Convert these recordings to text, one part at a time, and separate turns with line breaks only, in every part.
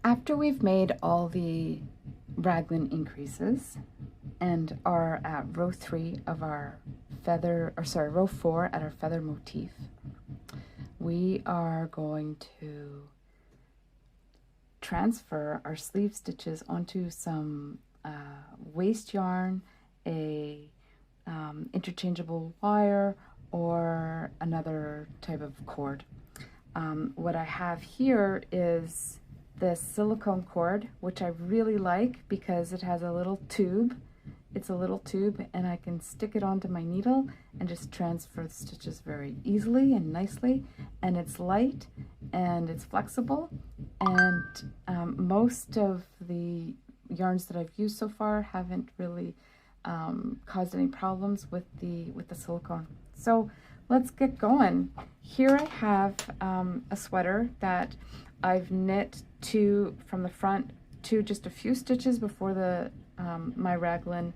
After we've made all the raglan increases and are at row 3 of our row 4 at our feather motif, we are going to transfer our sleeve stitches onto some waste yarn, a interchangeable wire, or another type of cord. What I have here is this silicone cord, which I really like because it has a little tube. It's a little tube, and I can stick it onto my needle and just transfer the stitches very easily and nicely. And it's light and it's flexible, and most of the yarns that I've used so far haven't really caused any problems with the silicone. So let's get going. Here I have a sweater that I've knit from the front to just a few stitches before the my raglan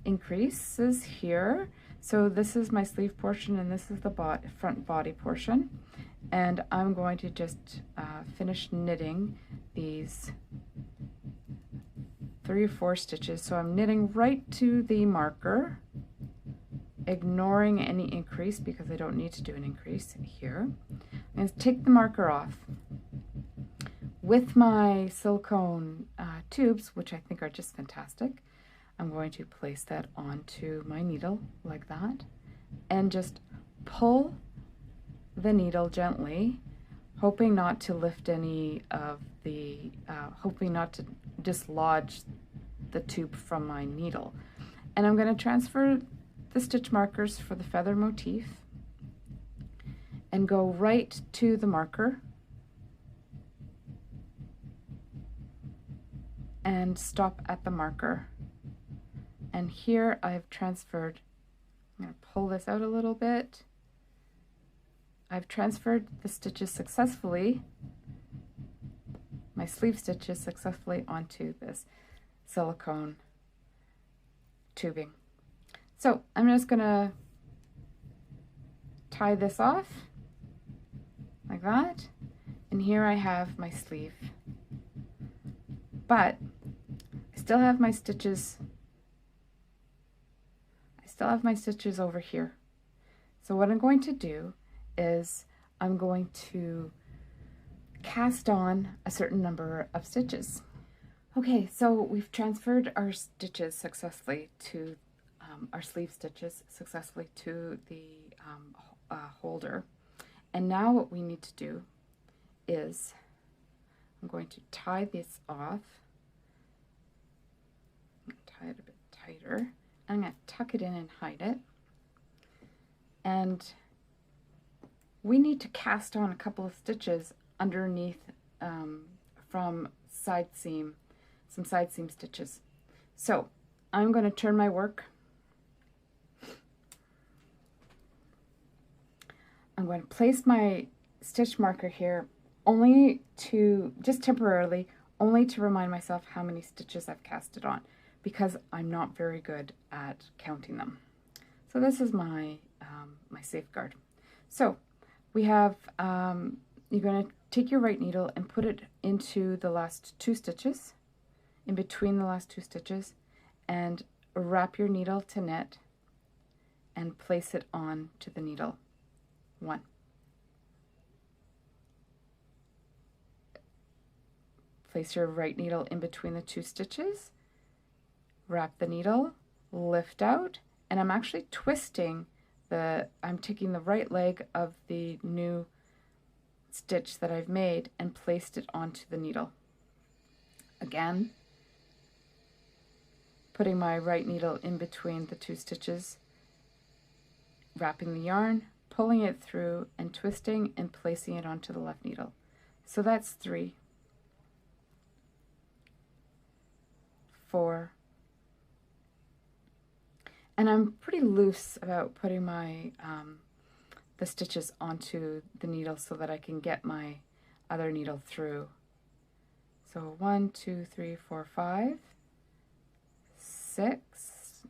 increases here. So this is my sleeve portion, and this is the front body portion. And I'm going to just finish knitting these 3 or 4 stitches. So I'm knitting right to the marker, ignoring any increase because I don't need to do an increase here. I'm going to take the marker off. With my silicone tubes, which I think are just fantastic, I'm going to place that onto my needle like that and just pull the needle gently, hoping not to lift any of the, hoping not to dislodge the tube from my needle. And I'm going to transfer the stitch markers for the feather motif and go right to the marker and stop at the marker. And here I've transferred, I'm going to pull this out a little bit. I've transferred the stitches successfully, my sleeve stitches successfully, onto this silicone tubing. So I'm just going to tie this off like that, and here I have my sleeve. But I still have my stitches. Over here. So what I'm going to do is I'm going to cast on a certain number of stitches. Okay, so we've transferred our stitches successfully to our sleeve stitches successfully to the holder. And now what we need to do is I'm going to tie this off. I'm going to tie it a bit tighter. I'm going to tuck it in and hide it. And we need to cast on a couple of stitches underneath from some side seam stitches. So I'm going to turn my work. I'm going to place my stitch marker here only to, just temporarily, only to remind myself how many stitches I've casted on, because I'm not very good at counting them. So this is my my safeguard. So we have, you're going to take your right needle and put it into the last 2 stitches, in between the last 2 stitches, and wrap your needle to knit and place it on to the needle. 1. Place your right needle in between the 2 stitches, wrap the needle, lift out, and I'm actually twisting I'm taking the right leg of the new stitch that I've made and placed it onto the needle. Again, putting my right needle in between the 2 stitches, wrapping the yarn, pulling it through and twisting and placing it onto the left needle. So that's 3, 4, and I'm pretty loose about putting my the stitches onto the needle so that I can get my other needle through. So 1, 2, 3, 4, 5, 6,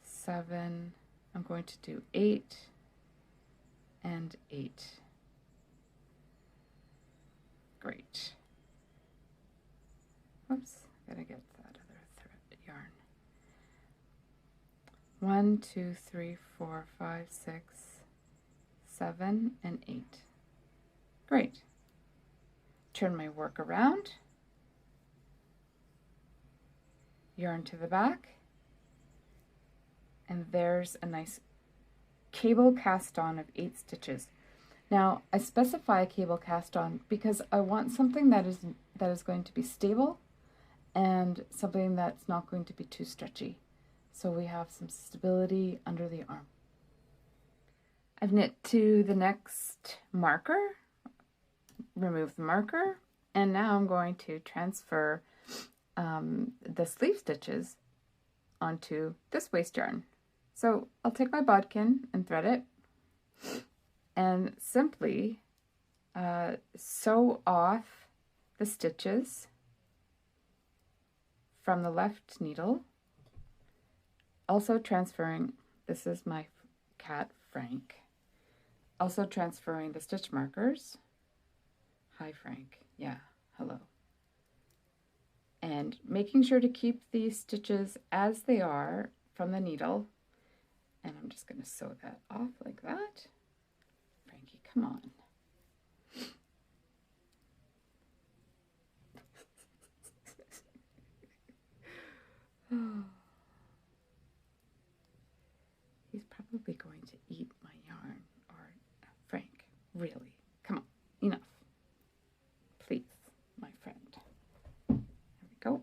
7, I'm going to do 8, and 8. Great. Oops, gotta get that other thread yarn. 1, 2, 3, 4, 5, 6, 7, and 8. Great. Turn my work around, yarn to the back, and there's a nice cable cast on of 8 stitches. Now I specify a cable cast on because I want something that is going to be stable and something that's not going to be too stretchy, so we have some stability under the arm. I've knit to the next marker, remove the marker, and now I'm going to transfer the sleeve stitches onto this waste yarn. So I'll take my bodkin and thread it and simply sew off the stitches from the left needle, also transferring, this is my cat Frank, also transferring the stitch markers. Hi Frank, yeah, hello. And making sure to keep these stitches as they are from the needle. And I'm just going to sew that off like that. Frankie, come on. He's probably going to eat my yarn. Or Frank, really, come on, enough. Please, my friend. There we go.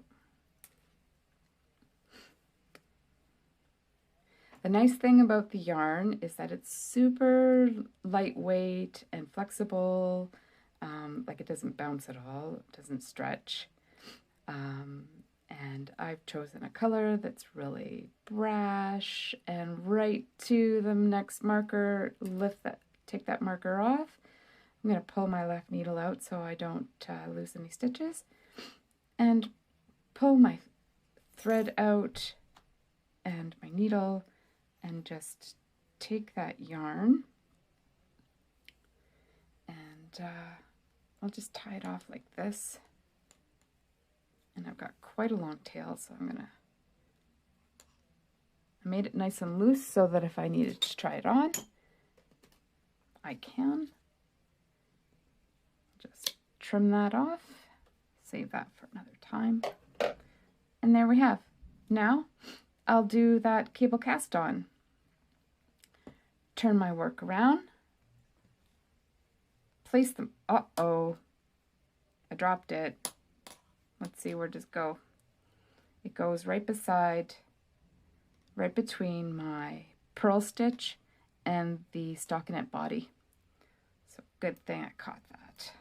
The nice thing about the yarn is that it's super lightweight and flexible, like it doesn't bounce at all, it doesn't stretch. And I've chosen a color that's really brash, and right to the next marker, take that marker off. I'm going to pull my left needle out so I don't lose any stitches, and pull my thread out and my needle, and just take that yarn, and I'll just tie it off like this. And I've got quite a long tail, so I made it nice and loose so that if I needed to try it on, I can. Just trim that off, save that for another time. And there we have. Now I'll do that cable cast on. Turn my work around, place them, uh-oh, I dropped it. Let's see, where does it go? It goes right between my purl stitch and the stockinette body. So good thing I caught that.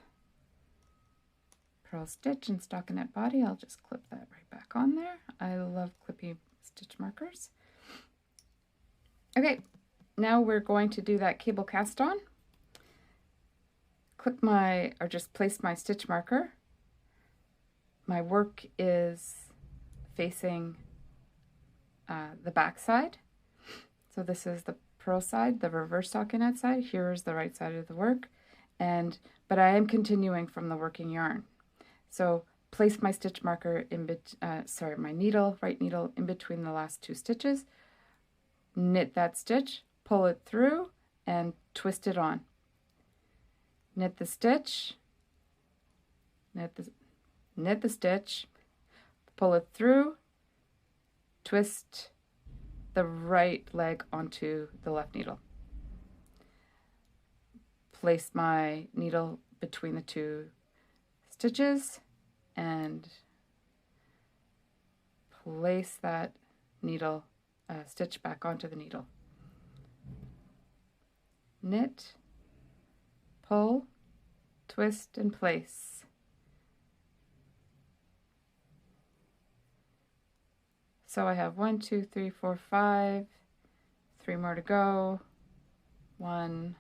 Purl stitch and stockinette body, I'll just clip that right back on there. I love clipping stitch markers. Okay, now we're going to do that cable cast on. Just place my stitch marker. My work is facing the back side. So this is the purl side, the reverse stockinette side. Here is the right side of the work. But I am continuing from the working yarn. So place my stitch marker my needle, right needle, in between the last 2 stitches. Knit that stitch, pull it through, and twist it on. Knit the stitch, knit the stitch, pull it through, twist the right leg onto the left needle. Place my needle between the 2 stitches and place that needle stitch back onto the needle. Knit, pull, twist, and place. So I have 1, 2, 3, 4, 5, 3 more to go. 1,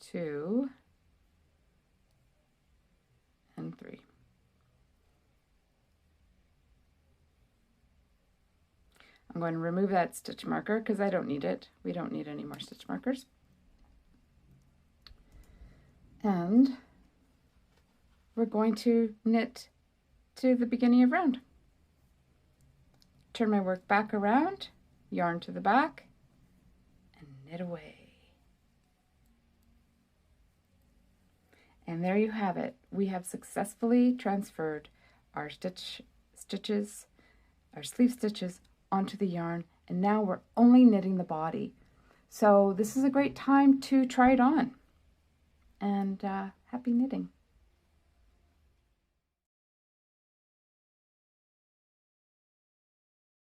2, and 3. I'm going to remove that stitch marker because I don't need it. We don't need any more stitch markers. And we're going to knit to the beginning of round. Turn my work back around, yarn to the back, and knit away. And there you have it. We have successfully transferred our stitches, our sleeve stitches onto the yarn, and now we're only knitting the body. So this is a great time to try it on. And happy knitting.